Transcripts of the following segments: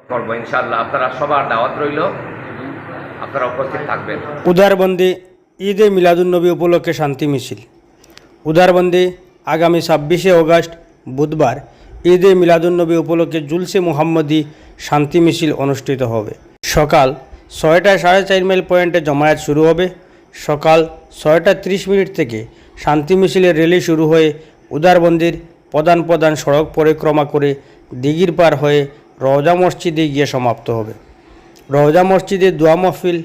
করবো ইনশাআল্লাহ। আপনারা সবার দাওয়াত রইল, আপনারা উপস্থিত থাকবেন। উদারবন্দী ঈদে মিলাদুন্নবী উপলক্ষে শান্তি মিছিল। উদারবন্দী আগামী 26শে অগাস্ট বুধবার ঈদে মিলাদুন্নবী উপলক্ষে জুলসে মুহাম্মদী শান্তি মিছিল অনুষ্ঠিত হবে। সকাল 6টায় 4.5 মাইল পয়েন্টে জমায়েত শুরু হবে। সকাল 6টা 30 থেকে শান্তি মিছিলের র্যালি শুরু হয়ে উদারবন্দির প্রধান সড়ক পরিক্রমা করে দিঘির পার হয়ে রওজা মসজিদে গিয়ে সমাপ্ত হবে। রওজা মসজিদে দোয়া মাহফিল,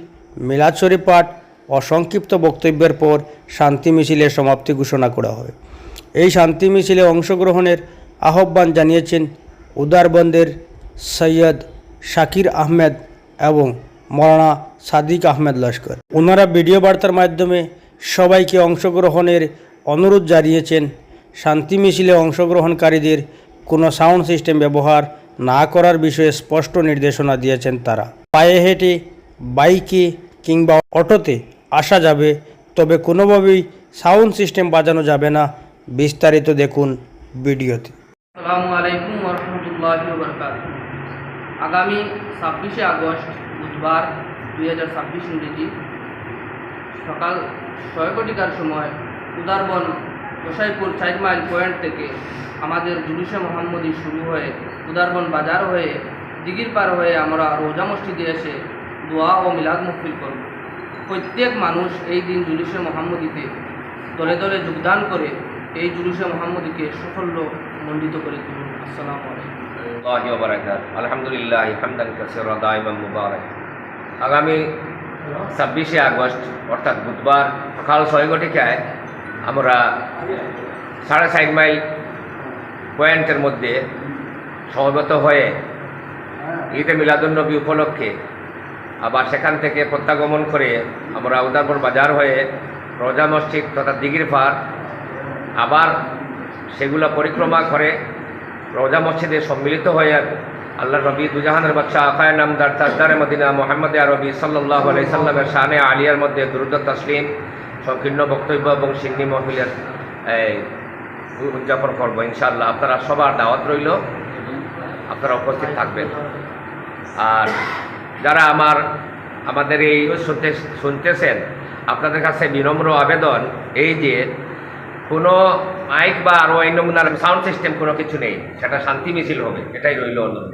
মিলাদ শরীফ পাঠ ও সংক্ষিপ্ত বক্তব্যের পর শান্তি মিছিলের সমাপ্তি ঘোষণা করা হবে। এই শান্তি মিছিলে অংশগ্রহণের আহ্বান জানিয়েছেন উদারবন্দের সৈয়দ শাকির আহমেদ এবং মৌলানা সাদিক আহমেদ লস্কর। ওনারা ভিডিও বার্তার মাধ্যমে সবাইকে অংশগ্রহণের অনুরোধ জানিয়েছেন। শান্তি মিছিলে অংশগ্রহণকারীদের কোনো সাউন্ড সিস্টেম ব্যবহার না করার বিষয়ে স্পষ্ট নির্দেশনা দিয়েছেন তারা। পায়ে হেঁটে, বাইকে কিংবা অটোতে আসা যাবে, তবে কোনোভাবেই সাউন্ড সিস্টেম বাজানো যাবে না। বিস্তারিত দেখুন ভিডিওতে। আসসালামু আলাইকুম ওয়া রাহমাতুল্লাহি ওয়া বারাকাতুহু। আগামী 26শে আগস্ট বুধবার 2026 ইংরেজি সকাল 6 ঘটিকার সময় উদারবন গোসাইপুর 4 মাইল পয়েন্ট থেকে আমাদের জুলুসে মোহাম্মদী শুরু হয়ে উদারবন বাজার হয়ে দিঘির পার হয়ে আমরা রোজা মসজিদে এসে দোয়া ও মিলাদ মাহফিল করব। প্রত্যেক মানুষ এই দিন জুলুসে মোহাম্মদীতে দলে দলে যোগদান করে এই জুলুসে মোহাম্মদীকে সাফল্য মণ্ডিত করে তুলুন। আসসালামু আলাইকুম। আলহামদুলিল্লাহ হামদান কাসীরা দাইমান মুবারাক। আগামী 26শে আগস্ট অর্থাৎ বুধবার সকাল 6 ঘটিকায় আমরা 4.5 মাইল পয়েন্টের মধ্যে সমবেত হয়ে ঈদে মিলাদুন্নবী উপলক্ষে আবার সেখান থেকে প্রত্যাগমন করে আমরা উদারবন বাজার হয়ে রোজা মসজিদ তথা দিঘির পার আবার সেগুলো পরিক্রমা করে রোজা মসজিদে সম্মিলিত হয়ে আল্লাহ নবী দুজাহানের বাদশাহ আকায়ে নামদার তাজদারে মদিনা মুহাম্মদ আরবি সাল্লাল্লাহু আলাইহি সাল্লামের শানে আলিয়ার মধ্যে দুরূদ ও তাসলিম, সংকীর্ণ বক্তব্য এবং সিন্নি মাহফিলের উদযাপন করব ইনশাআল্লাহ। আপনারা সবার দাওয়াত রইল, আপনারা উপস্থিত থাকবেন। আর যারা আমাদের এই শুনতেছেন, আপনাদের কাছে বিনম্র আবেদন এই যে কোনো মাইক বা আরও অন্য সাউন্ড সিস্টেম কোনো কিছু নেই, সেটা শান্তি মিছিল হবে, এটাই রইল অনুরোধ।